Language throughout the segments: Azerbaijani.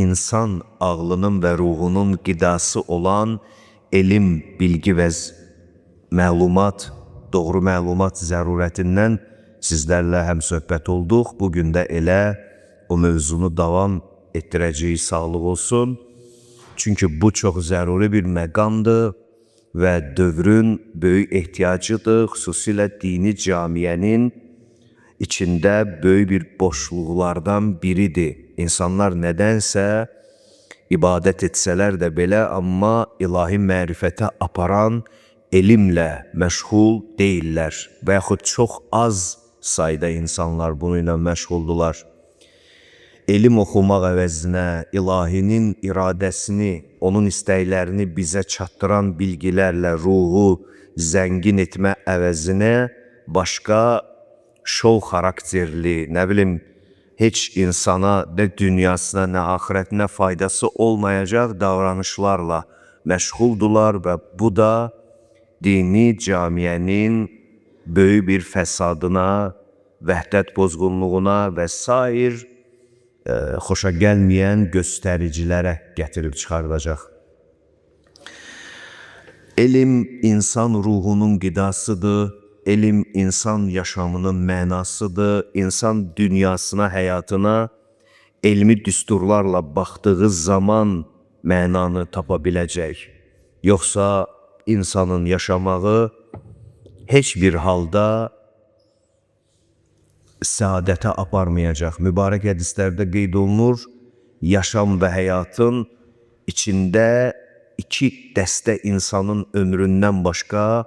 insan ağlının və ruhunun qidası olan elm, bilgi və məlumat, doğru məlumat zərurətindən sizlərlə həmsöhbət olduq. Bugün də elə o mövzunu davam etdirəcəyik, sağlıq olsun. Çünki bu çox zəruri bir məqamdır və dövrün böyük ehtiyacıdır. Xüsusilə dini camiyənin içində böyük bir boşluqlardan biridir. İnsanlar nədənsə ibadət etsələr də belə, amma ilahi mərifətə aparan elmlə məşğul deyirlər və yaxud çox az sayda insanlar bununla məşğuldular. Elm oxumaq əvəzinə ilahinin iradəsini, onun istəklərini bizə çatdıran bilgilərlə ruhu zəngin etmə əvəzinə başqa şov xarakterli, nə bilim, heç insana, nə dünyasına, nə axirətinə faydası olmayacaq davranışlarla məşğuldular və bu da dini camiyənin böyük bir fəsadına, vəhdət pozğunluğuna və sair xoşa gəlməyən göstəricilərə gətirib çıxardacaq. Elm insan ruhunun qidasıdır, elm insan yaşamının mənasıdır, insan dünyasına, həyatına elmi düsturlarla baxdığı zaman mənanı tapa biləcək. Yoxsa insanın yaşamağı heç bir halda səadətə aparmayacaq. Mübarək hədislərdə qeyd olunur, yaşam və həyatın içində iki dəstə insanın ömründən başqa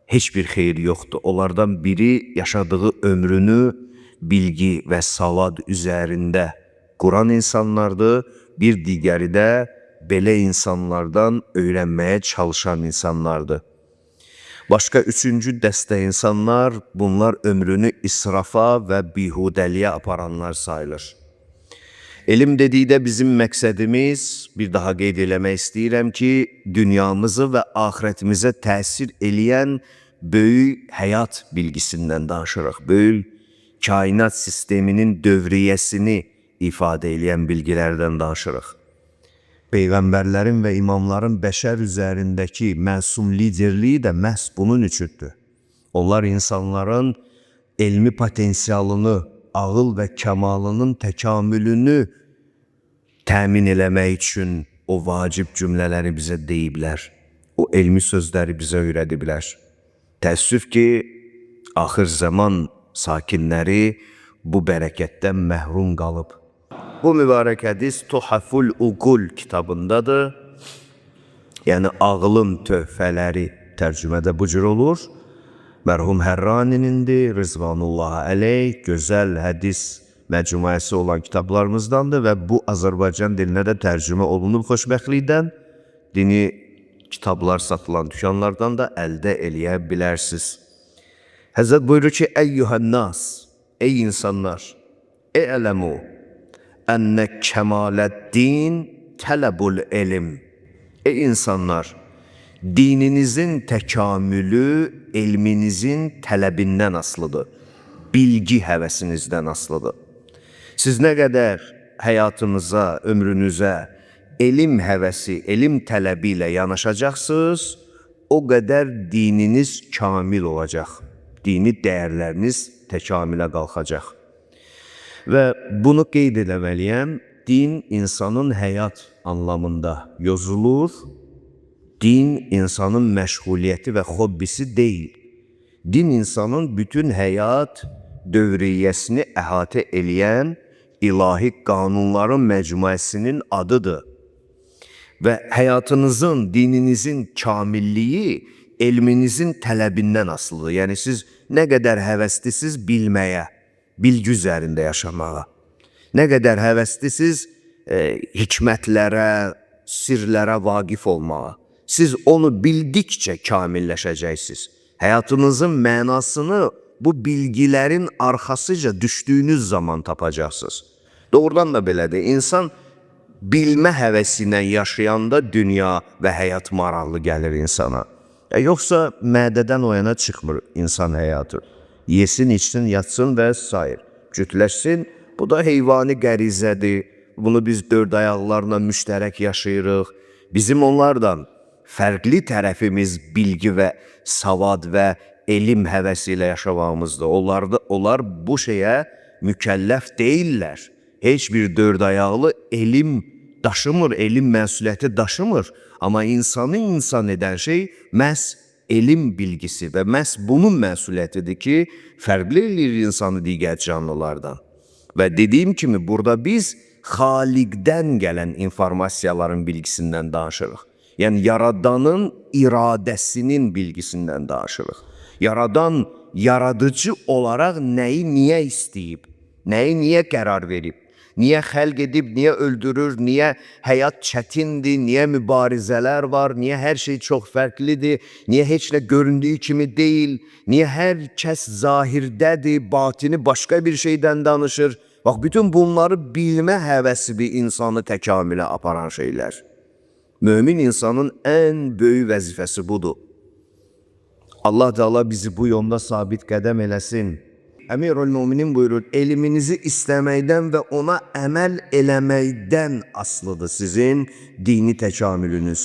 heç bir xeyir yoxdur. Onlardan biri yaşadığı ömrünü bilgi və savad üzərində quran insanlardır. Bir digəri də belə insanlardan öyrənməyə çalışan insanlardır. Başqa üçüncü dəstə insanlar, bunlar ömrünü israfa və bihudəliyə aparanlar sayılır. Elm dedikdə bizim məqsədimiz, bir daha qeyd eləmək istəyirəm ki, dünyamızı və axirətimizə təsir eləyən böyük həyat bilgisindən danışırıq. Böyük kainat sisteminin dövriyyəsini ifadə eləyən bilgilərdən danışırıq. Peyğəmbərlərin və imamların bəşər üzərindəki məsum liderliyi də məhz bunun üçündür. Onlar insanların elmi potensialını, ağıl və kəmalının təkamülünü təmin eləmək üçün o vacib cümlələri bizə deyiblər. O elmi sözləri bizə öyrədiblər. Təəssüf ki, axır zaman sakinləri bu bərəkətdən məhrum qalıb. Bu mübarək hədis Tuhaful Uqul kitabındadır. Yəni ağlın töhfələri tərcümədə bu cür olur. Mərhum Hərraninindir, Rızvanullah əleyh, gözəl hədis məcmuəsi olan kitablarımızdandır və bu Azərbaycan dilinə də tərcümə olunub xoşbəxtlikdən. Dini kitablar satılan dükanlardan da əldə eləyə bilərsiniz. Həzrət buyurur ki, Əyyuhənnas, ey insanlar, e'ələmu ənə kəmaləddin tələbul elm. Ey insanlar, dininizin təkamülü elminizin tələbindən asılıdır. Bilgi həvəsinizdən asılıdır. Siz nə qədər həyatınıza, ömrünüzə elm həvəsi, elm tələbi ilə yanaşacaqsınız, o qədər dininiz kamil olacaq. Dini dəyərləriniz təkamülə qalxacaq. Və bunu qeyd eləməliyəm, din insanın həyat anlamında yozulur, din insanın məşğuliyyəti və hobbisi deyil. Din insanın bütün həyat dövriyyəsini əhatə eləyən ilahi qanunların məcmuəsinin adıdır. Və həyatınızın, dininizin kamilliyi elminizin tələbindən asılıdır. Yəni siz nə qədər həvəslisiniz bilməyə, bilgi üzərində yaşamağa. Nə qədər həvəslisiniz hikmətlərə, sirlərə vaqif olmağa. Siz onu bildikcə kamilləşəcəksiniz. Həyatınızın mənasını bu bilgilərin arxasıca düşdüyünüz zaman tapacaqsınız. Doğrudan da belədir. İnsan bilmə həvəsi ilə yaşayanda dünya və həyat maraqlı gəlir insana. Yoxsa mədədən o yana çıxmır insan həyatı. Yesin, içsin, yatsın və s. Cütləşsin. Bu da heyvani qərizədir. bunu biz dörd ayaqlarla müştərək yaşayırıq. Bizim onlardan fərqli tərəfimiz bilgi və savad və elm həvəsi ilə yaşamağımızdır. Onlar bu şeyə mükəlləf deyirlər. Heç bir dörd ayaqlı elm daşımır, elm məsuliyyəti daşımır. Amma insanı insan edən şey məhz elm bilgisi və məhz bunun məsuliyyətidir ki, fərqli eləyir insanı digər canlılardan. Və dediyim kimi, burada biz Xaliqdən gələn informasiyaların bilgisindən danışırıq. Yəni, Yaradanın iradəsinin bilgisindən danışırıq. Yaradan, yaradıcı olaraq nəyi niyə istəyib, nəyi niyə qərar verib, niyə xəlq edib, niyə öldürür, niyə həyat çətindir, niyə mübarizələr var, niyə hər şey çox fərqlidir, niyə heç nə göründüyü kimi deyil, niyə hər kəs zahirdədir, batini başqa bir şeydən danışır. Bax, bütün bunları bilmə həvəsi bir insanı təkamülə aparan şeylər. Mömin insanın ən böyük vəzifəsi budur. Allah Teala bizi bu yolda sabit qədəm eləsin. Əmirül-Müminin buyurur, elminizi istəməkdən və ona əməl eləməkdən asılıdır sizin dini təkamülünüz,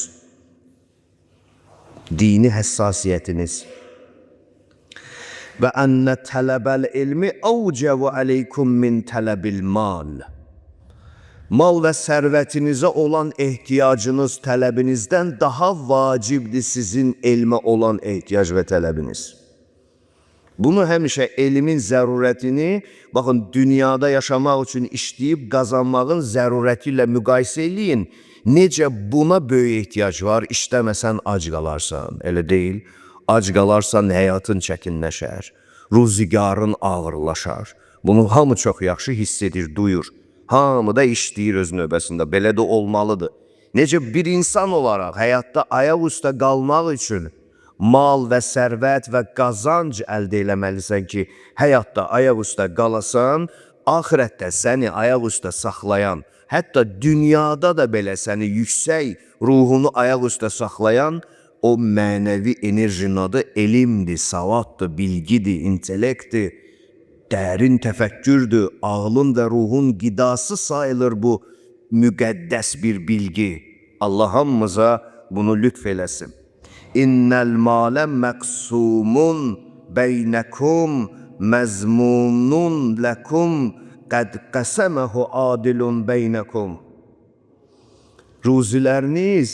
dini həssasiyyətiniz. Və ənə tələbəl ilmi əvcəvə aleykum min tələbil mal. Mal və sərvətinizə olan ehtiyacınız tələbinizdən daha vacibdir sizin elmə olan ehtiyac və tələbiniz. Bunu həmişə elmin zərurətini, baxın, dünyada yaşamaq üçün işləyib qazanmağın zərurəti ilə müqayisə eləyin. Necə buna böyük ehtiyac var, işləməsən ac qalarsan, elə deyil. Ac qalarsan həyatın çətinləşər, ruzigarın ağırlaşar. Bunu hamı çox yaxşı hiss edir, duyur. Hamı da işləyir öz növbəsində, belə də olmalıdır. Necə bir insan olaraq həyatda ayaq üstə qalmaq üçün mal və sərvət və qazanc əldə eləməlisən ki, həyatda ayaq üstə qalasan, axirətdə səni ayaq üstə saxlayan, hətta dünyada da belə səni yüksək ruhunu ayaq üstə saxlayan o mənəvi enerjinin adı elmdir, savaddır, bilgidir, intellektdir, dərin təfəkkürdür, ağlın və ruhun qidası sayılır bu müqəddəs bir bilgi. Allah hamımıza bunu lütf eləsin. İnnəl malə məqsumun beynəkum məzmunun ləkum qəd qəsəməhu adilun beynəkum. Ruziləriniz,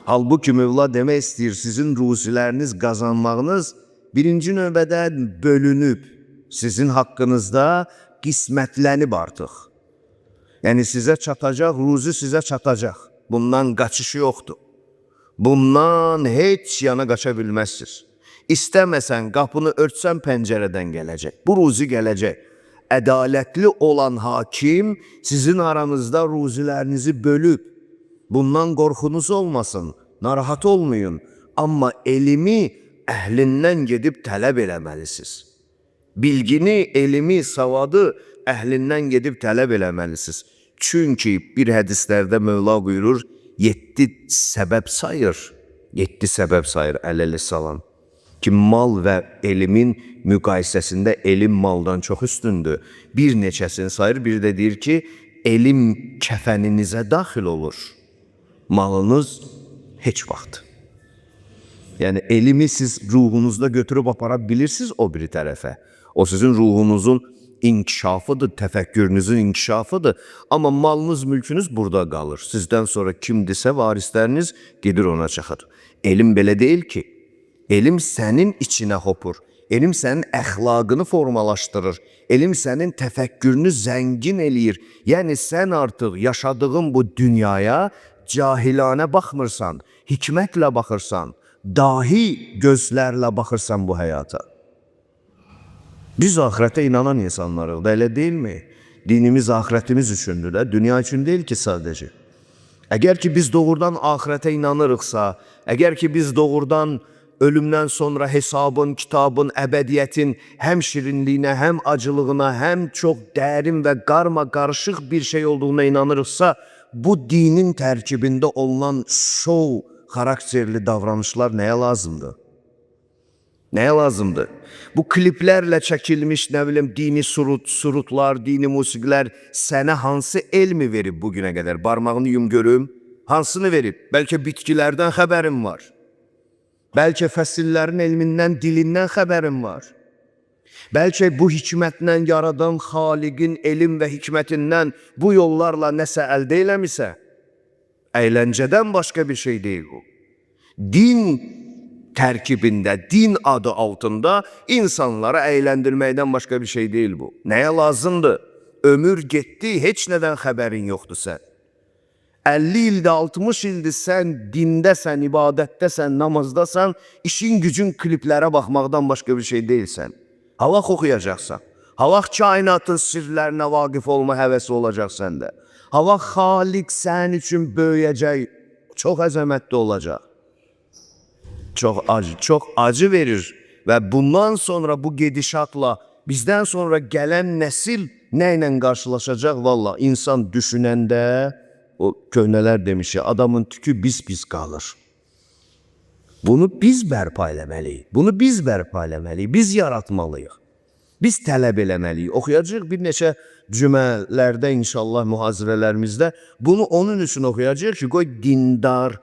halbuki Mövla demək istəyir, sizin ruziləriniz qazanmağınız birinci növbədə bölünüb, sizin haqqınızda qismətlənib artıq. Yəni sizə çatacaq, ruzi sizə çatacaq. Bundan qaçışı yoxdur. Bundan heç yana qaça bilməzsiniz. İstəməsən, qapını örtsən pəncərədən gələcək. Bu ruzi gələcək. Ədalətli olan hakim sizin aranızda ruzilərinizi bölüb. Bundan qorxunuz olmasın, narahat olmayın. Amma elmi əhlindən gedib tələb eləməlisiniz. Bilgini, elmi, savadı əhlindən gedib tələb eləməlisiniz. Çünki bir hədislərdə Mövla buyurur, 7 səbəb sayır. 7 səbəb sayır əleyhissalam. Ki mal və elmin müqayisəsində elm maldan çox üstündür. Bir neçəsini sayır, bir də deyir ki, elm kəfəninizə daxil olur. Malınız heç vaxt. Yəni elmi siz ruhunuzda götürüb apara bilirsiniz o biri tərəfə. O sizin ruhunuzun inkişafıdır, təfəkkürünüzün inkişafıdır. Amma malınız, mülkünüz burada qalır. Sizdən sonra kimdirsə varisləriniz gedir ona çaxır. Elm belə deyil ki. Elm sənin içinə hopur. Elm sənin əxlaqını formalaşdırır. Elm sənin təfəkkürünü zəngin eləyir. Yəni sən artıq yaşadığın bu dünyaya cahilanə baxmırsan, hikmətlə baxırsan, dahi gözlərlə baxırsan bu həyata. Biz axirətə inanan insanlarıq da, elə deyilmi? Dinimiz axirətimiz üçündür də, dünya üçün deyil ki sadəcə. Əgər ki biz doğrudan axirətə inanırıqsa, əgər ki biz doğrudan ölümdən sonra hesabın, kitabın, əbədiyyətin həm şirinliyinə, həm acılığına, həm çox dərin və qarma-qarışıq bir şey olduğuna inanırıqsa, bu dinin tərkibində olunan şov xarakterli davranışlar nəyə lazımdır? Nəyə lazımdır? Bu kliplərlə çəkilmiş, nə bilim, dini surutlar, dini musiqilər sənə hansı elmi verib bugünə qədər? Barmağını yum görüm. Hansını verib? Bəlkə bitkilərdən xəbərin var. Bəlkə fəsillərin elmindən, dilindən xəbərin var. Bəlkə bu hikmətlə yaradan Xaliqin elm və hikmətindən bu yollarla nəsə əldə eləmisə? Əyləncədən başqa bir şey deyil bu. Din tərkibində, din adı altında insanları əyləndirməkdən başqa bir şey deyil bu. Nəyə lazımdır? Ömür getdi, heç nədən xəbərin yoxdur sən. 50 ildə, 60 ildir sən dindəsən, ibadətdəsən, namazdasan, işin gücün kliplərə baxmaqdan başqa bir şey deyilsən. Halaq oxuyacaqsan. Halaq kainatın sirlərinə vaqif olma həvəsi olacaq səndə. Halaq Xaliq sənin üçün böyüyəcək, çox əzəmətli olacaq. Çox acı verir və bundan sonra bu gedişatla bizdən sonra gələn nəsil nə ilə qarşılaşacaq? Valla insan düşünəndə o köhnələr demişi, adamın tükü biz qalır. Bunu biz bərpa eləməliyik. Bunu biz bərpa eləməliyik. Biz yaratmalıyıq. Biz tələb eləməliyik. Oxuyacaq bir neçə cümələrdə inşallah mühazirələrimizdə bunu onun üçün oxuyacaq ki, qoy dindar,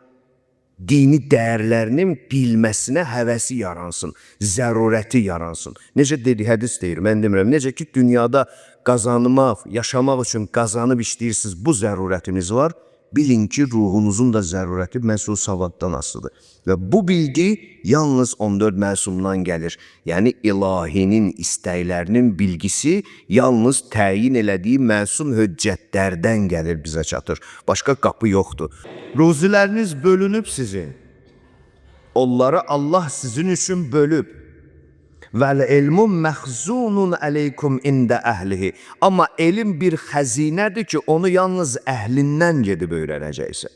dini dəyərlərinin bilməsinə həvəsi yaransın, zərurəti yaransın. Necə dedi, hədis deyir, mən demirəm. Necə ki, dünyada qazanmaq, yaşamaq üçün qazanıb işləyirsiniz, bu zərurətiniz var. Bilin ki, ruhunuzun da zərurəti məhsul savaddan asılıdır. Və bu bilgi yalnız 14 məsumdan gəlir. Yəni, ilahinin istəklərinin bilgisi yalnız təyin elədiyi məsum höccətlərdən gəlir, bizə çatır. Başqa qapı yoxdur. Ruziləriniz bölünüb sizin. Onları Allah sizin üçün bölüb. Vəl-ilmu məxzunun əleykum ində əhlihi. Amma elm bir xəzinədir ki, onu yalnız əhlindən gedib öyrənəcəksən.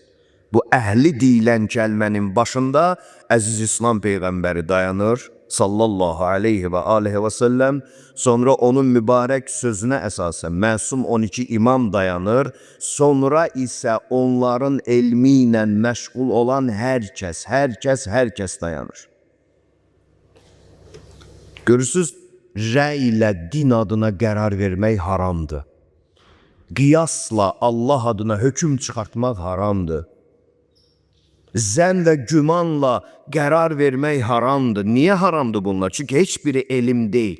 Bu əhli deyilən kəlmənin başında əziz İslam Peyğəmbəri dayanır, sallallahu aleyhi və aleyhi və səlləm. Sonra onun mübarək sözünə əsasən məsum 12 imam dayanır. Sonra isə onların elmi ilə məşğul olan hər kəs dayanır. Görürsünüz, rəy ilə din adına qərar vermək haramdır. Qiyasla Allah adına hökm çıxartmaq haramdır. Zən və gümanla qərar vermək haramdır. Niyə haramdır bunlar? Çünki heç biri elm deyil.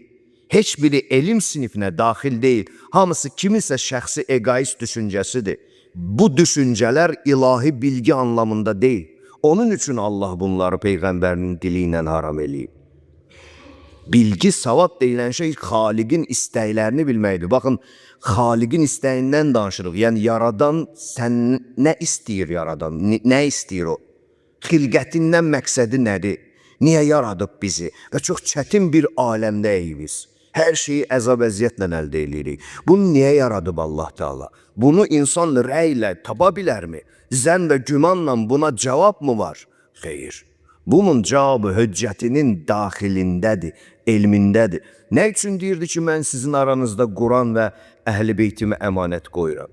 Heç biri elm sinifinə daxil deyil. Hamısı kimisə şəxsi egoist düşüncəsidir. Bu düşüncələr ilahi bilgi anlamında deyil. Onun üçün Allah bunları Peyğəmbərinin dili ilə haram eləyib. Bilgi, savad deyilən şey Xaliqin istəklərini bilməkdir. Baxın, Xaliqin istəyindən danışırıq. Yəni, yaradan, sən nə istəyir yaradan? Nə istəyir o? Xilqətindən məqsədi nədir? Niyə yaradıb bizi? Və çox çətin bir aləmdəyik biz. Hər şeyi əzab-əziyyətlə əldə edirik. Bunu niyə yaradıb Allah Teala? Bunu insan rəylə tapa bilərmi? Zən və gümanla buna cavab mı var? Xeyr. Bunun cavabı höccətinin daxilindədir, elmindədir. Nə üçün deyirdi ki, mən sizin aranızda Quran və Əhl-i Beytimi əmanət qoyuram?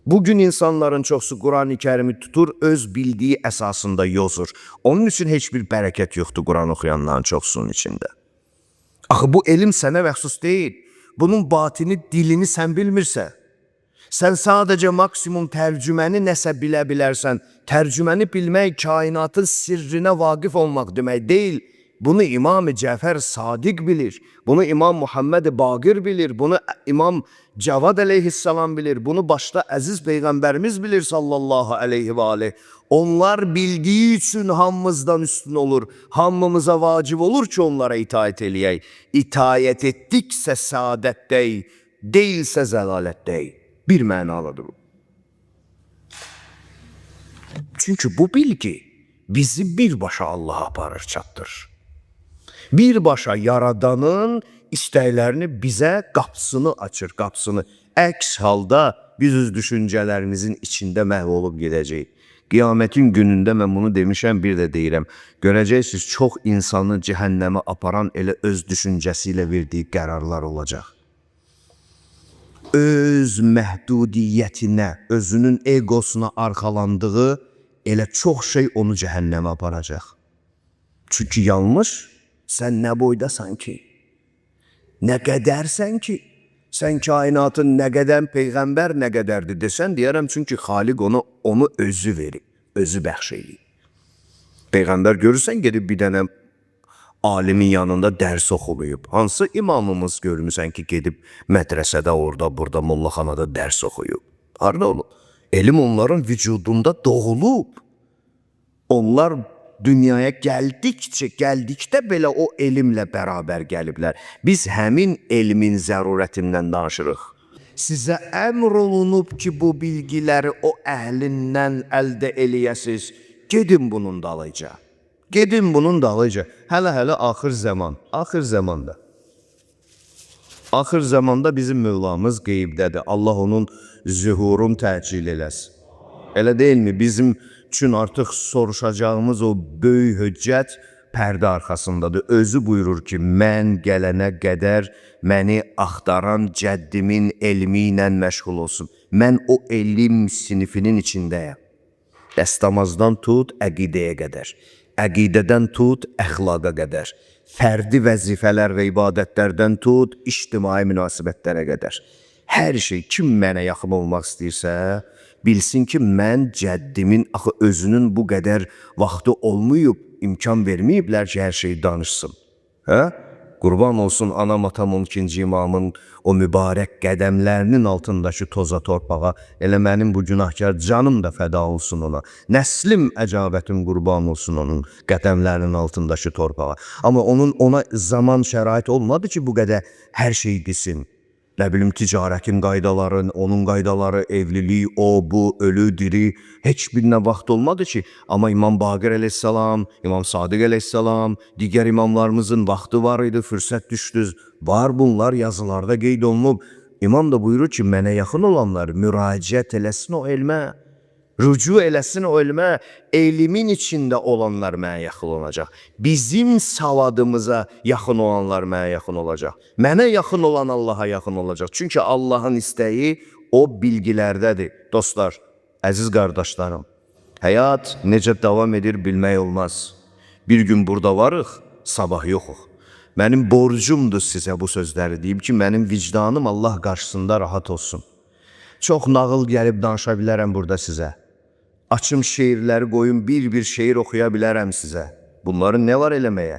Bugün insanların çoxsu Quran-ı Kərimi tutur, öz bildiyi əsasında yozur. Onun üçün heç bir bərəkət yoxdur Quran oxuyanların çoxsunun içində. Axı, bu elm sənə məxsus deyil. Bunun batini, dilini sən bilmirsən. Sən sadəcə maksimum tərcüməni nəsə bilə bilərsən. Tərcüməni bilmək kainatın sirrinə vaqif olmaq demək deyil. Bunu İmam-ı Cəfər Sadiq bilir. Bunu İmam Muhammed Baqir bilir. Bunu İmam Cavad əleyhissalam bilir. Bunu başda əziz Peyğəmbərimiz bilir sallallahu aleyhi və aleyh. Onlar bildiyi üçün hamımızdan üstün olur. Hamımıza vacib olur ki, onlara itaət eləyək. İtaət etdiksə səadətdəyik, deyilsə zəlalətdəyik. Bir mənalıdır bu. Çünki bu bilgi bizi birbaşa Allah'a aparır, çatdırır. Birbaşa Yaradanın istəklərini bizə qapısını açır, qapısını. Əks halda biz öz düşüncələrimizin içində məhv olub gedəcəyik. Qiyamətin günündə mən bunu demişəm, bir də deyirəm. Görəcəksiniz, çox insanı cəhənnəmə aparan elə öz düşüncəsi ilə verdiyi qərarlar olacaq. Öz məhdudiyyətinə, özünün egosuna arxalandığı elə çox şey onu cəhənnəmə aparacaq. Çünki yanlış Sən nə boydasan ki? Nə qədərsən ki? Sən kainatın nə qədər peyğəmbər nə qədərdir desən, deyərəm çünki Xaliq onu özü verib, özü bəxş eləyib. Peyğəmbər görürsən gedib bir dənə alimin yanında dərs oxuyub. Hansı imamımız görmüsən ki gedib mədrəsədə orada burada mollaxanada dərs oxuyub? Harda olub? Elm onların vücudunda doğulub. Onlar dünyaya gəldikdə belə o elmlə bərabər gəliblər. Biz həmin elmin zərurətindən danışırıq. Sizə əmr olunub ki, bu bilgiləri o əhlindən əldə eləyəsiz. Gedin bunun dalıca. Gedin bunun dalıca. Hələ axır zamanda. Axır zamanda bizim Mövlamız qeybdədir. Allah onun zühurun təcil eləsin. Elə deyilmi? Bizim üçün artıq soruşacağımız o böyük hüccət pərdə arxasındadır. Özü buyurur ki, mən gələnə qədər məni axtaran cəddimin elmi ilə məşğul olsun. Mən o elm sinifinin içindəyəm. Dəstəmazdan tut əqidəyə qədər, əqidədən tut əxlaqa qədər, fərdi vəzifələr və ibadətlərdən tut ictimai münasibətlərə qədər. Hər şey kim mənə yaxın olmaq istəyirsə, bilsin ki, mən cəddimin axı özünün bu qədər vaxtı olmayıb, imkan verməyiblər ki, hər şeyi danışsın. Qurban olsun anam atam 12-ci imamın o mübarək qədəmlərinin altındakı toza torpağa, elə mənim bu günahkar canım da fəda olsun ona. Nəslim əcabətim qurban olsun onun qədəmlərinin altındakı torpağa. Amma ona zaman şərait olmadı ki, bu qədər hər şey desin. Nə bilim, ticarətin qaydaları, onun qaydaları, evlilik, o, bu, ölü, diri, heç birinə vaxt olmadı ki. Amma İmam Baqir əleyhissalam, İmam Sadiq əleyhissalam, digər imamlarımızın vaxtı var idi, fürsət düşdü. Var bunlar yazılarda qeyd olunub. İmam da buyurur ki, mənə yaxın olanlar müraciət eləsin o elmə, rücu eləsin o elmə, elmin içində olanlar mənə yaxın olacaq. Bizim savadımıza yaxın olanlar mənə yaxın olacaq. Mənə yaxın olan Allaha yaxın olacaq. Çünki Allahın istəyi o bilgilərdədir. Dostlar, əziz qardaşlarım, həyat necə davam edir bilmək olmaz. Bir gün burada varıq, sabah yoxuq. Mənim borcumdur sizə bu sözləri deyim ki, mənim vicdanım Allah qarşısında rahat olsun. Çox nağıl gəlib danışa bilərəm burada sizə. Açım şeirləri qoyun, bir şeir oxuya bilərəm sizə. Bunları nə var eləməyə?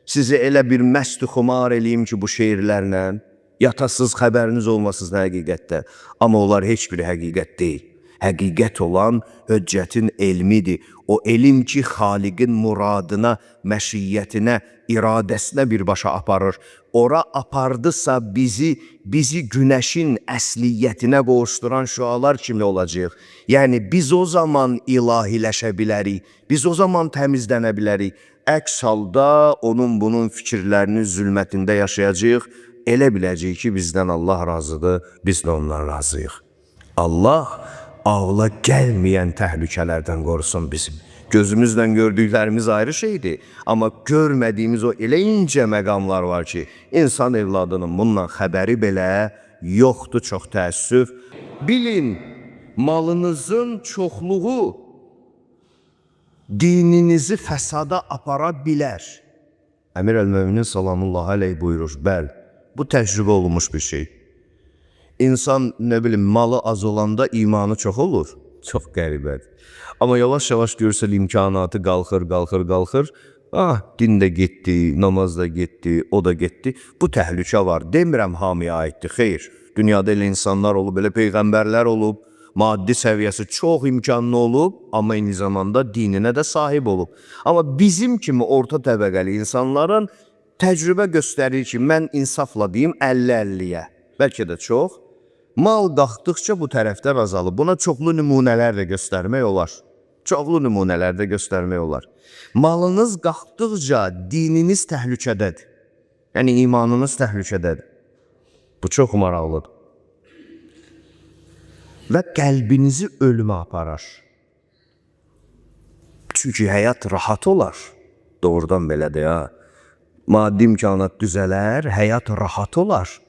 Sizi elə bir məst-i xumar eləyim ki, bu şeirlərlə yatasız xəbəriniz olmasınız həqiqətdə. Amma onlar heç biri həqiqət deyil. Həqiqət olan höccətin elmidir. O elm ki, Xaliqin muradına, məşiyyətinə, iradəsinə birbaşa aparır. Ora apardısa bizi günəşin əsliyyətinə qovuşduran şüalar kimi olacaq. Yəni biz o zaman ilahiləşə bilərik, biz o zaman təmizlənə bilərik. Əks halda onun bunun fikirlərinin zülmətində yaşayacaq, elə biləcək ki, bizdən Allah razıdır, biz də ondan razıyıq. Allah ağla gəlməyən təhlükələrdən qorusun bizim. Gözümüzlə gördüklərimiz ayrı şeydir. Amma görmədiyimiz o elə incə məqamlar var ki, insan evladının bundan xəbəri belə yoxdur, çox təəssüf. Bilin, malınızın çoxluğu dininizi fəsada apara bilər. Əmir əl-Möminin salamullah aleyh buyurur, bəl, bu təcrübə olunmuş bir şey. İnsan, nə bilim, malı az olanda imanı çox olur. Çox qəribədir. Amma yavaş-yavaş görsən imkanatı qalxır. Din də getdi, namaz da getdi, o da getdi. Bu təhlükə var. Demirəm hamıya aiddir, xeyr. Dünyada elə insanlar olub, elə peyğəmbərlər olub, maddi səviyyəsi çox imkanlı olub, amma eyni zamanda dininə də sahib olub. Amma bizim kimi orta təbəqəli insanların təcrübə göstərir ki, mən insafla deyim 50-50-yə, bəlkə də çox. Mal qalxdıqca bu tərəflər azalıb. Buna çoxlu nümunələr də göstərmək olar. Malınız qalxdıqca dininiz təhlükədədir. Yəni imanınız təhlükədədir. Bu çox maraqlıdır. Və qəlbinizi ölümə aparar. Çünki həyat rahat olar. Doğrudan belədir ya. Maddi imkanat düzələr, həyat rahat olar.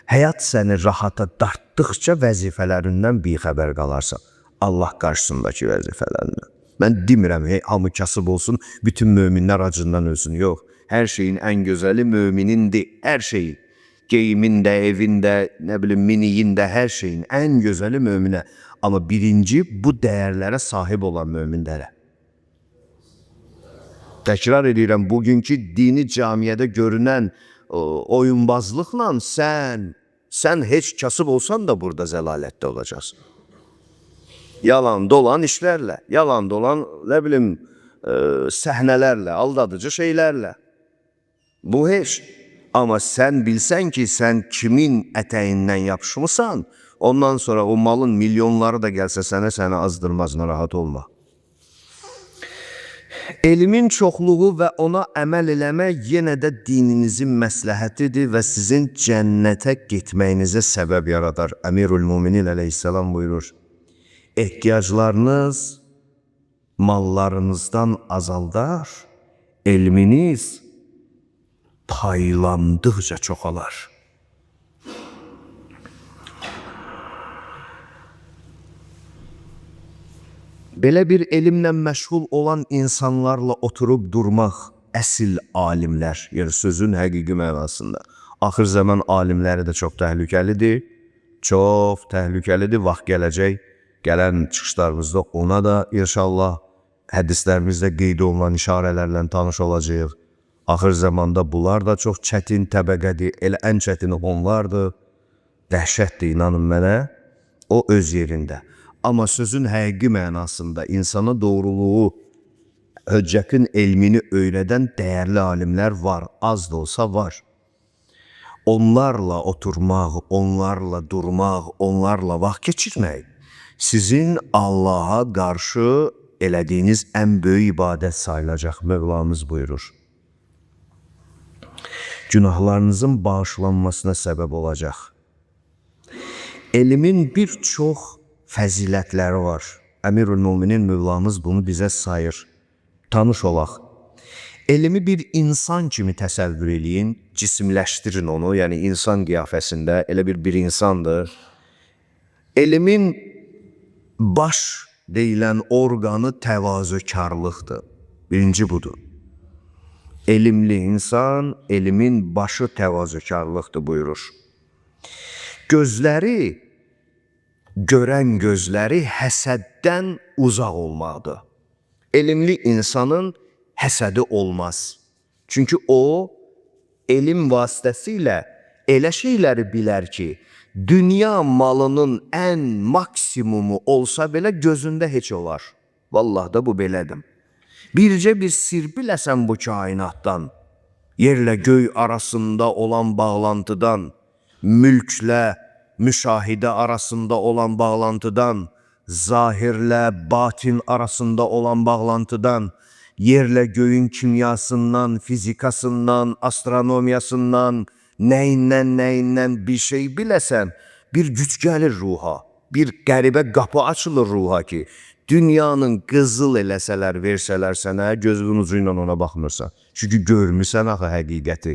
Həyat səni rahata dartdıqca vəzifələrindən bixəbər qalarsan. Allah qarşısındakı vəzifələrindən. Mən demirəm, hamı kasıb olsun, bütün möminlər acından ölsün. Yox, hər şeyin ən gözəli möminindir, hər şeyin. Geyimində, evində, nə bilim, miniyində, hər şeyin ən gözəli möminə. Amma birinci bu dəyərlərə sahib olan möminlərə. Təkrar edirəm, bugünkü dini camiyyədə görünən oyunbazlıqla sən heç kasıb olsan da burada zəlalətdə olacaqsın. Yalan dolan işlərlə, yalan dolan, nə bilim, səhnələrlə, aldadıcı şeylərlə. Bu heç. Amma sən bilsən ki, sən kimin ətəyindən yapışmısan, ondan sonra o malın milyonları da gəlsə səni azdırmaz, narahat olma. Elmin çoxluğu və ona əməl eləmək yenə də dininizin məsləhətidir və sizin cənnətə getməyinizə səbəb yaradar. Əmirül-Müminin əleyhissalam buyurur. Ehtiyaclarınız mallarınızdan azaldar, elminiz paylandıqca çoxalar. Belə bir elmlə məşğul olan insanlarla oturub durmaq əsl alimlər, yəni sözün həqiqi mənasında. Axır zaman alimləri də çox təhlükəlidir, çox təhlükəlidir, vaxt gələcək. Gələn çıxışlarımızda ona da inşallah hədislərimizdə qeyd olunan işarələrlə tanış olacağıq. Axır zamanda bunlar da çox çətin təbəqədir, elə ən çətini onlardır. Dəhşətdir, inanın mənə, o öz yerində. Amma sözün həqiqi mənasında insana doğruluğu, höccətin elmini öyrədən dəyərli alimlər var, az da olsa var. Onlarla oturmaq, onlarla durmaq, onlarla vaxt keçirmək sizin Allaha qarşı elədiyiniz ən böyük ibadət sayılacaq, Mövlamız buyurur. Günahlarınızın bağışlanmasına səbəb olacaq. Elmin bir çox fəzilətləri var. Əmirül-Müminin Mövlamız bunu bizə sayır. Tanış olaq. Elmi bir insan kimi təsəvvür eləyin, cisimləşdirin onu, yəni insan qiyafəsində elə bir insandır. Elmin baş deyilən orqanı təvazökarlıqdır. Birinci budur. Elmli insan, elmin başı təvazökarlıqdır buyurur. Gözləri, görən gözləri həsəddən uzaq olmaqdır. Elmli insanın həsədi olmaz. Çünki o, elm vasitəsilə elə şeyləri bilər ki, dünya malının ən maksimumu olsa belə gözündə heç olar. Vallahi da bu belədir. Bircə bir sir biləsən bu kainatdan, yerlə göy arasında olan bağlantıdan, mülklə müşahidə arasında olan bağlantıdan, zahirlə batin arasında olan bağlantıdan, yerlə göyün kimyasından, fizikasından, astronomiyasından, nəyindən bir şey biləsən, bir güc gəlir ruha, bir qəribə qapı açılır ruha ki, dünyanın qızıl eləsələr, versələr sənə, gözünün ucu ilə ona baxmırsan. Çünki görmürsən axı həqiqəti.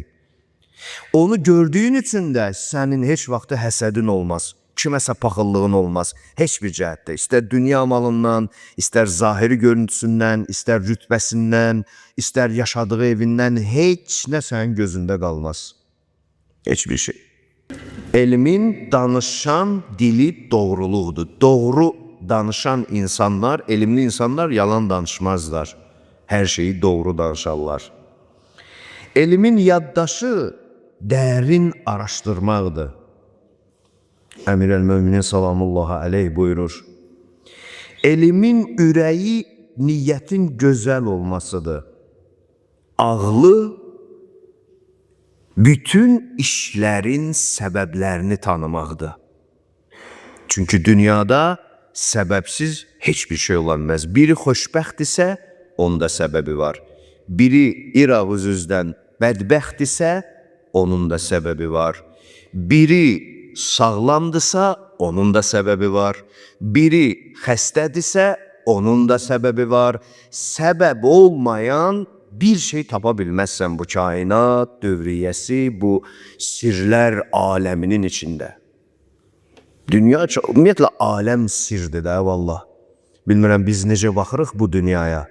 Onu gördüyün üçün də sənin heç vaxtı həsədin olmaz, kiməsə paxıllığın olmaz, heç bir cəhətdə. İstər dünya malından, istər zahiri görüntüsündən, istər rütbəsindən, istər yaşadığı evindən, heç nə sənin gözündə qalmaz. Heç bir şey. Elmin danışan dili doğruluqdur. Doğru danışan insanlar, elmli insanlar yalan danışmazlar. Hər şeyi doğru danışarlar. Elmin yaddaşı dərin araşdırmaqdır. Əmirəl-Möminin salamullahi aleyh buyurur. Elmin ürəyi niyyətin gözəl olmasıdır. Ağlı bütün işlərin səbəblərini tanımaqdır. Çünki dünyada səbəbsiz heç bir şey olanmaz. Biri xoşbəxtdirsə, onda səbəbi var. Biri İraq-üzüzdən bədbəxtdirsə, onun da səbəbi var. Biri sağlamdırsa, onun da səbəbi var. Biri xəstədirsə, onun da səbəbi var. Səbəb olmayan bir şey tapa bilməzsən bu kainat dövriyyəsi, bu sirlər aləminin içində. Dünya, ümumiyyətlə, aləm sirdir də, vallah. Bilmirəm biz necə baxırıq bu dünyaya.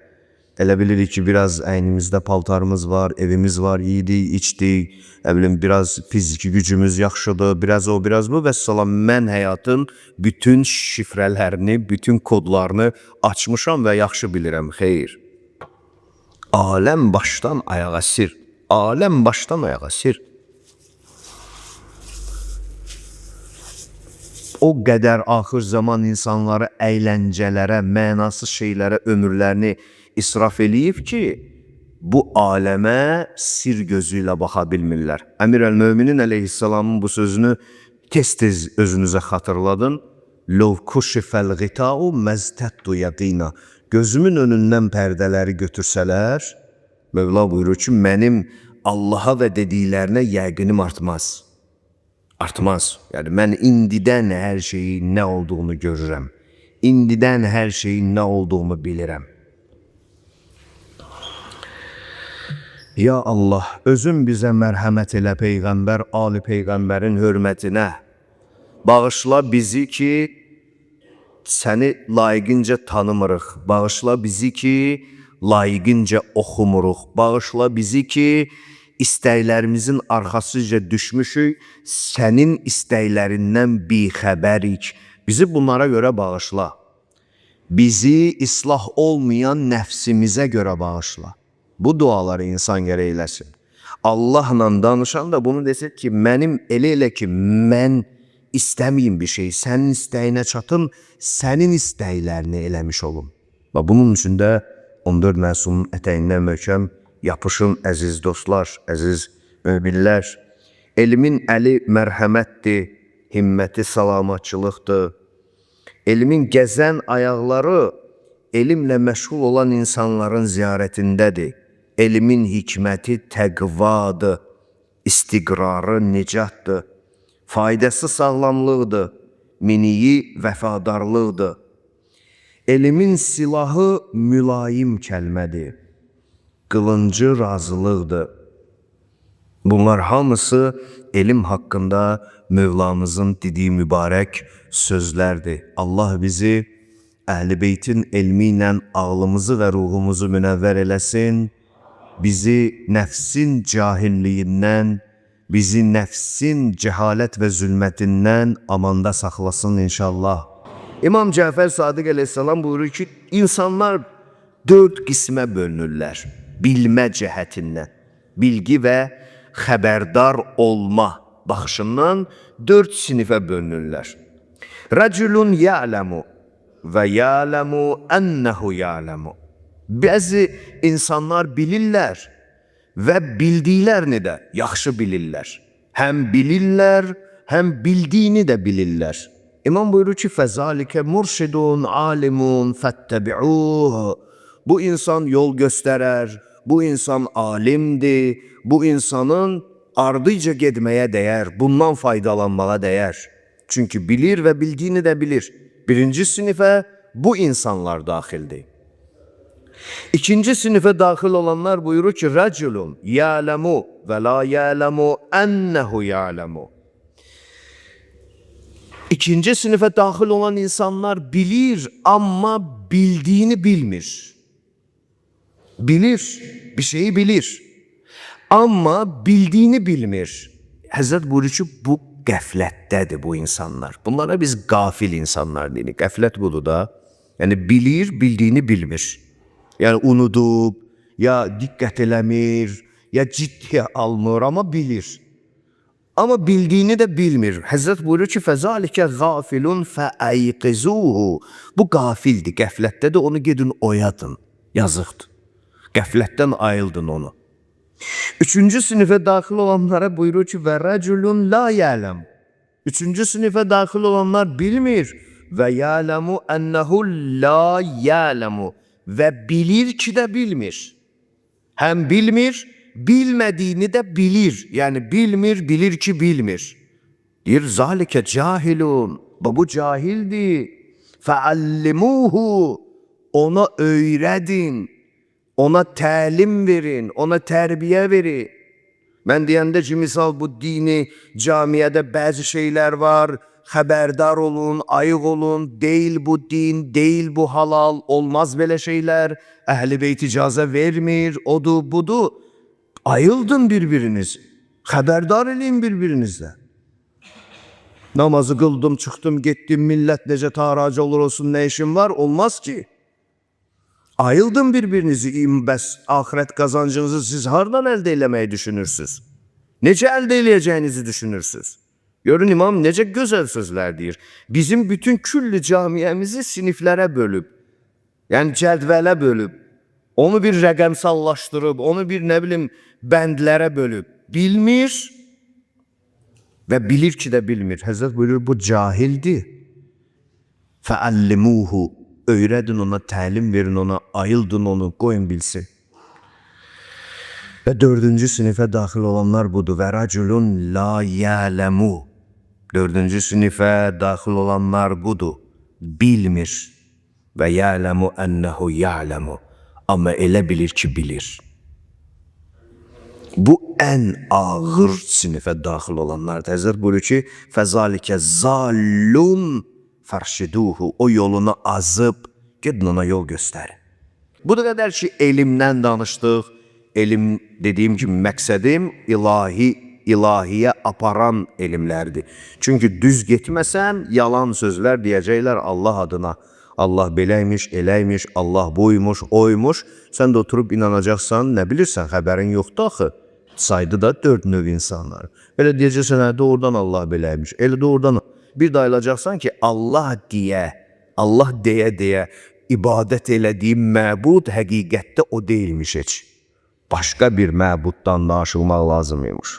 Elə bilirik ki, biraz əynimizdə paltarımız var, evimiz var, yedik, içdik, biraz fiziki gücümüz yaxşıdır, biraz o, biraz bu və salam. Mən həyatın bütün şifrələrini, bütün kodlarını açmışam və yaxşı bilirəm, xeyr. Aləm başdan ayağa sir, aləm başdan ayağa sir. O qədər axır zaman insanları əyləncələrə, mənasız şeylərə ömürlərini israf eləyib ki, bu aləmə sir gözü ilə baxa bilmirlər. Əmir əl-Möminin əleyhissalamın bu sözünü tez-tez özünüzə xatırladın. Lov kuşifəl qita'u məzdəttu yaqina. Gözümün önündən pərdələri götürsələr, Mövla buyurur ki, mənim Allaha və dediklərinə yəqinim artmaz. Artmaz. Yəni mən indidən hər şeyin nə olduğunu görürəm. İndidən hər şeyin nə olduğunu bilirəm. Ya Allah, özün bizə mərhəmət elə Peyğəmbər, Ali Peyğəmbərin hörmətinə. Bağışla bizi ki, səni layiqincə tanımırıq. Bağışla bizi ki, layiqincə oxumuruq. Bağışla bizi ki, istəklərimizin arxasıca düşmüşük, sənin istəklərindən bixəbərik. Bizi bunlara görə bağışla. Bizi islah olmayan nəfsimizə görə bağışla. Bu duaları insan gərək eləsin. Allahla danışan da bunu desin ki, mənim elə ki, mən istəməyim bir şey, sənin istəyinə çatım, sənin istəklərini eləmiş olum. Və bunun üçün də 14 məsumun ətəyindən möhkəm yapışın əziz dostlar, əziz möminlər. Elmin əli mərhəmətdir, himməti salamatçılıqdır. Elmin gəzən ayaqları elmlə məşğul olan insanların ziyarətindədir. Elmin hikməti təqvadır, istiqrarı nicatdır. Faydası sağlamlıqdır, miniyi vəfadarlıqdır. Elmin silahı mülayim kəlmədir, qılıncı razılıqdır. Bunlar hamısı elm haqqında Mövlamızın dediyi mübarək sözlərdir. Allah bizi Əhl-i Beytin elmi ilə ağlımızı və ruhumuzu münəvvər eləsin. Bizi nəfsin cahilliyindən, bizi nəfsin cəhalət və zülmətindən amanda saxlasın inşallah. İmam Cəfər Sadiq əleyhissalam buyurur ki, insanlar 4 qismə bölünürlər. Bilmə cəhətindən, bilgi və xəbərdar olma baxışından 4 sinifə bölünürlər. Rəculun ya'ləmu və ya'ləmu ənəhu ya'ləmu. Bəzi insanlar bilirlər və bildiklərini də yaxşı bilirlər. Həm bilirlər, həm bildiyini də bilirlər. İmam buyurur ki, fəzalikə murşidun alimun fəttəbi'uhu. Bu insan yol göstərər, bu insan alimdir, bu insanın ardıca getməyə dəyər, bundan faydalanmağa dəyər. Çünki bilir və bildiyini də bilir. Birinci sinifə bu insanlar daxildir. İkinci sinifə daxil olanlar buyurur ki, rəculun ya'ləmu və la ya'ləmu ənəhu ya'ləmu. İkinci sinifə daxil olan insanlar bilir, amma bildiyini bilmir. Bilir, bir şeyi bilir, amma bildiyini bilmir. Həzrət buyurur ki, bu qəflətdədir bu insanlar. Bunlara biz qafil insanlar deyirik. Qəflət budur da. Yəni bilir, bildiyini bilmir. Yəni unudub, ya diqqət eləmir, ya ciddiyə almır, amma bilir. Amma bildiyini də bilmir. Həzrət buyurur ki, fəzalikə qafilun fəəyqizuhu. Bu qafildir, qəflətdədir, onu gedin oyadın. Yazıqdır. Qəflətdən ayıldın onu. Üçüncü sinifə daxil olanlara buyurur ki, və rəculun la ya'ləm. Üçüncü sinifə daxil olanlar bilmir və ya'ləmu ənəhu la ya'ləmu. Və bilir ki də bilmir. Həm bilmir, bilmədiyini də bilir. Yəni bilmir, bilir ki bilmir. Deyir, zalikə cahilun. Bu cahildir. Fəallimuhu. Ona öyrədin. Ona təlim verin. Ona tərbiyə verin. Mən deyəndə ki, misal bu dini camiyədə bəzi şeylər var. xəbərdar olun, ayıq olun, deyil bu din, deyil bu halal, olmaz belə şeylər, Əhl-i Beyt icazə vermir, odur, budur. Ayıldın bir-biriniz, xəbərdar eləyin bir-birinizlə. Namazı qıldım, çıxdım, getdim, millət necə taracı olur olsun, nə işim var? Olmaz ki. Ayıldın bir-birinizi, bəs axirət qazancınızı siz hardan əldə eləməyi düşünürsünüz? Necə əldə eləyəcəyinizi düşünürsünüz? Görün imam necə gözəl sözlər deyir. Bizim bütün küllü camiyəmizi siniflərə bölüb, yəni cədvələ bölüb, onu bir rəqəmsallaşdırıb, onu bir nə bilim bəndlərə bölüb. Bilmir və bilir ki də bilmir. Həzrət buyurur, bu cahildir. Fəəllimuhu, öyrədin ona, təlim verin ona, ayıldın onu, qoyun bilsin. Və dördüncü sinifə daxil olanlar budur. Və rəculun la yələmu. Dördüncü sinifə daxil olanlar budur. Bilmir. Və yələmu ənəhu yələmu. Amma elə bilir ki, bilir. Bu ən ağır sinifə daxil olanlardır. Həzrət buyurur ki, fəzalikə zallun fərşiduhu. O yolunu azıb, gedin ona yol göstərin. Bu da qədər ki, elmdən danışdıq. Elm dediyim kimi məqsədim ilahiyə aparan elmlərdir. Çünki düz getməsən, yalan sözlər deyəcəklər Allah adına. Allah beləymiş, eləymiş, Allah buymuş, oymuş. Sən də oturub inanacaqsan, nə bilirsən, xəbərin yoxdur axı. Saydı da 4 növ insanlar. Elə deyəcəksən, hə, doğrudan Allah beləymiş. Elə doğrudan bir də ayılacaqsan ki, Allah deyə ibadət elədiyim məbud həqiqətdə o deyilmiş heç. Başqa bir məbuddan danışılmaq lazımıymış.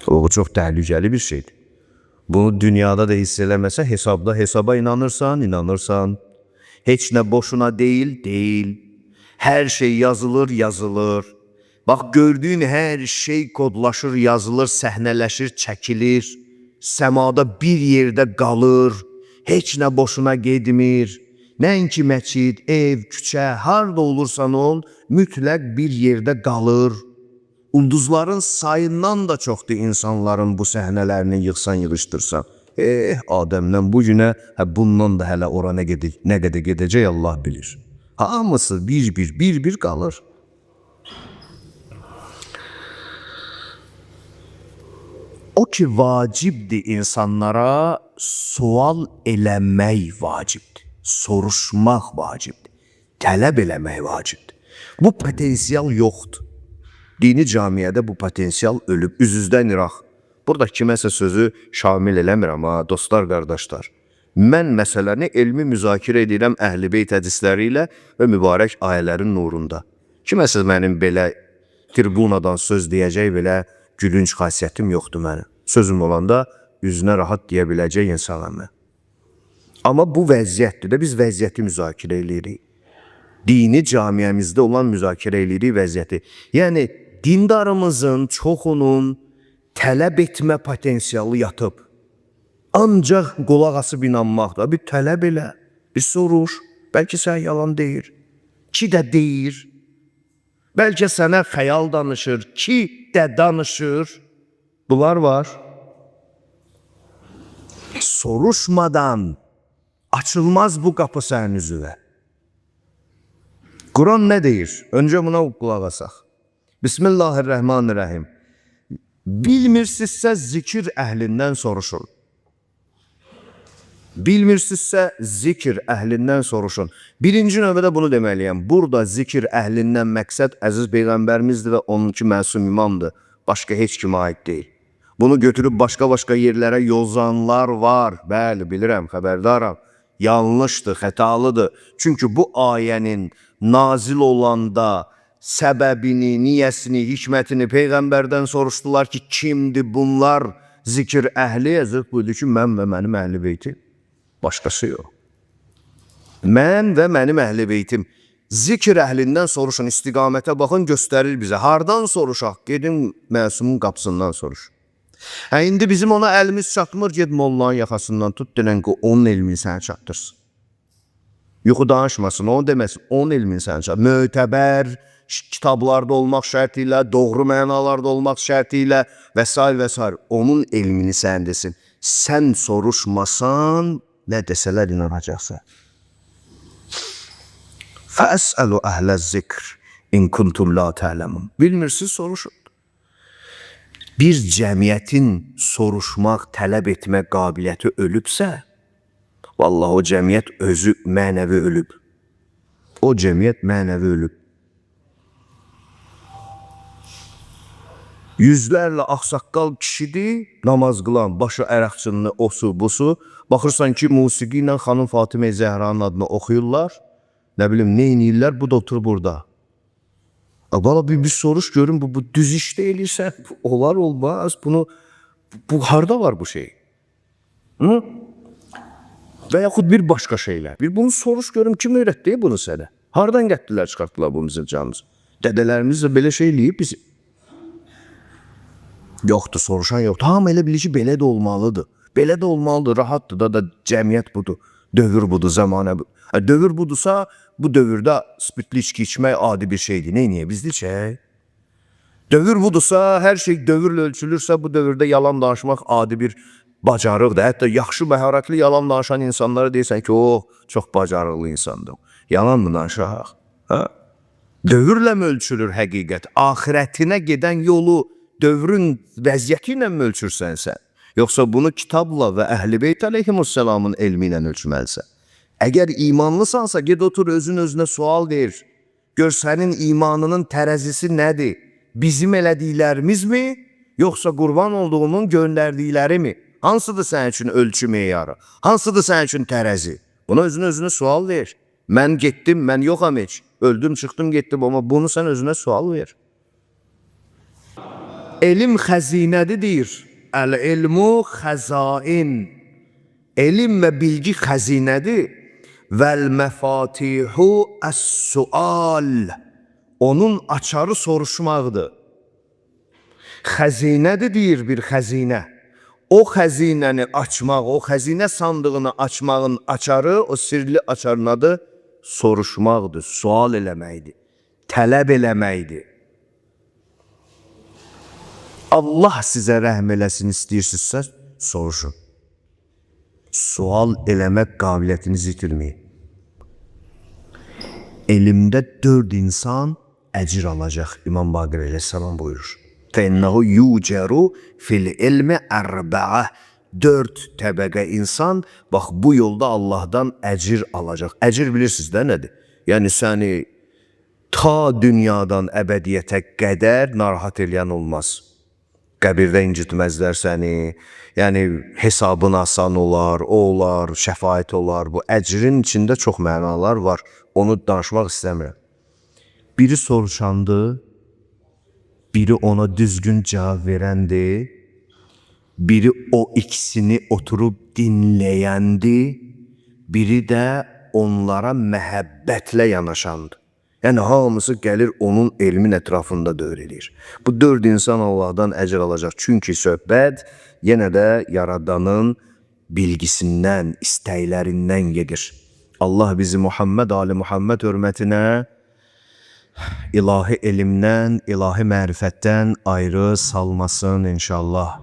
O çox təhlükəli bir şeydir. Bunu dünyada da hiss eləməsə, hesaba inanırsan. Heç nə boşuna deyil. Hər şey yazılır. Bax, gördüyün hər şey kodlaşır, yazılır, səhnələşir, çəkilir. Səmada bir yerdə qalır. Heç nə boşuna gedmir. Nəinki məscid, ev, küçə, harda olursan ol, mütləq bir yerdə qalır. Ulduzların sayından da çoxdur insanların bu səhnələrini yığsan, yığışdırsan. Adəmdən bu günə, bundan da hələ ora nə qədər gedəcək Allah bilir. Hamısı bir qalır. O ki vacibdir insanlara sual eləmək vacibdir. Soruşmaq vacibdir. Tələb eləmək vacibdir. Bu potensial yoxdur. Dini camiyyədə bu potensial ölüb, üz-üzdən iraq. Burada kiməsə sözü şamil eləmirəm, dostlar, qardaşlar. Mən məsələni elmi müzakirə edirəm Əhl-i Beyt hədisləri ilə və mübarək ayələrin nurunda. Kiməsə mənim belə tribunadan söz deyəcək belə gülünç xasiyyətim yoxdur mənim. Sözüm olanda üzünə rahat deyə biləcək insanam mən. Amma bu vəziyyətdir də, biz vəziyyəti müzakirə edirik. Dini camiyəmizdə olan müzakirə edirik vəziyyəti. Yəni, dindarımızın çoxunun tələb etmə potensialı yatıb. Ancaq qulaq asıb inanmaqda. Bir tələb elə, bir soruş. Bəlkə sən yalan deyir. Ki də deyir. Bəlkə sənə xəyal danışır. Ki də danışır. Bunlar var. Soruşmadan açılmaz bu qapı sənin üzvə. Quran nə deyir? Öncə buna qulaq asaq. Bismillahirrahmanirrahim. Bilmirsinizsə zikir əhlindən soruşun. Bilmirsinizsə zikir əhlindən soruşun. Birinci növbədə bunu deməliyəm. Burada zikir əhlindən məqsəd əziz Peyğəmbərimizdir və onunki məsum imamdır. Başqa heç kimə aid deyil. Bunu götürüb başqa yerlərə yozanlar var. Bəli, bilirəm, xəbərdaram. Yanlışdır, xətalıdır. Çünki bu ayənin nazil olanda səbəbini, niyəsini, hikmətini Peyğəmbərdən soruşdular ki, kimdir bunlar? Zikir əhli, Həzrət buyurdu ki, mən və mənim Əhl-i Beytim. Başqası yox. Mən və mənim Əhl-i Beytim. Zikir əhlindən soruşun, istiqamətə baxın, göstərir bizə. Hardan soruşaq? Gedin məsumun qapısından soruşun. İndi bizim ona əlimiz çatmır, ged mollanın yaxasından tut, denən ki, onun elmini sənə çatdırsın. Yuxu danışmasın, onu deməsin, onun elmini sənə çatdırsın. Mötəbər kitablarda olmaq şərti ilə, doğru mənalarda olmaq şərti ilə və s. Onun elmini sən desin. sən soruşmasan, nə desələr inanacaqsan. Fəsəlu əhləz zikr in kuntum la ta'lemun. Bilmirsiniz, soruşun. Bir cəmiyyətin soruşmaq, tələb etmək qabiliyyəti ölübsə, vallahi o cəmiyyət özü mənəvi ölüb. O cəmiyyət mənəvi ölüb. Yüzlərlə ağsaqqal kişidir, namaz qılan, başı ərəqçınını, osu, busu. Baxırsan ki, musiqi ilə xanım Fatimə Zəhranın adını oxuyurlar. Nə bilim, nə inəyirlər, bu da otur burada. Valla bir soruş görün, bu düz iş deyilirsə, olar olmaz. Bu harda var bu şey? Hı? Və yaxud bir başqa şeylər. Bunu soruş görüm, kim öyrətdi bunu sənə? Hardan gətirdilər, çıxartdılar bu bizim canımız? Dədələrimiz də belə şey eləyib bizi. Yoxdur, soruşan yoxdur. Hamı elə bilir ki, belə də olmalıdır. Belə də olmalıdır, rahatdır da cəmiyyət budur. Dövr budur, zamanə budur. Dövr budursa, bu dövrdə spirtli içki içmək adi bir şeydir. Neyniyə bizdir şey? Dövr budursa, hər şey dövrlə ölçülürsə, bu dövrdə yalan danışmaq adi bir bacarıqdır. Hətta yaxşı, məharətli yalan danışan insanlara deyirsən ki, o, çox bacarıqlı insandır. Yalan mı danışaq? Dövrlə mi ölçülür həqiqət? Ahirətinə gedən yolu dövrün vəziyyəti ilə mi ölçürsən sən? Yoxsa bunu kitabla və Əhl-i Beyt əleyhimussalamın elmi ilə ölçməlisən? Əgər imanlısansa, ged otur özünə sual ver. Gör sənin imanının tərəzisi nədir? Bizim elədiklərimizmi? Yoxsa qurban olduğunun göndərdikləri mi? Hansıdır sənin üçün ölçü meyarı? Hansıdır sənin üçün tərəzi? Buna özünə sual ver. Mən getdim, mən yoxam heç. Öldüm, çıxdım, getdim, amma bunu sən özünə sual ver. Elm xəzinədir deyir. Əl-ilmu xəzain. Elm və bilgi xəzinədir. Vəl-məfatihu əs-sual. Onun açarı soruşmaqdır. Xəzinədir deyir bir xəzinə. O xəzinəni açmaq, o xəzinə sandığını açmağın açarı, o sirli açarın adı soruşmaqdır, sual eləməkdir, tələb eləməkdir. Allah sizə rəhm eləsin istəyirsinizsə, soruşun. Sual eləmək qabiliyyətinizi itirməyin. Elmdə 4 insan əcir alacaq, İmam Baqir əleyhissalam buyurur. Fənnəhu yucəru fil ilmi ərbəə. 4 təbəqə insan, bax bu yolda Allahdan əcir alacaq. Əcir bilirsiniz də nədir? Yəni səni ta dünyadan əbədiyyətə qədər narahat eləyən olmaz. Qəbirdə incitməzlər səni, yəni hesabın asan olar, o olar, şəfaət olar. Bu əcrin içində çox mənalar var, onu danışmaq istəmirəm. Biri soruşandı, biri ona düzgün cavab verəndi, biri o ikisini oturub dinləyəndi, biri də onlara məhəbbətlə yanaşandı. Yəni hamısı gəlir onun elmin ətrafında dövr edir. Bu 4 insan Allahdan əcr alacaq. Çünki söhbət yenə də Yaradanın bilgisindən, istəklərindən gedir. Allah bizi Muhammed Ali Muhammed hörmətinə ilahi elmdən, ilahi mərifətdən ayrı salmasın inşallah.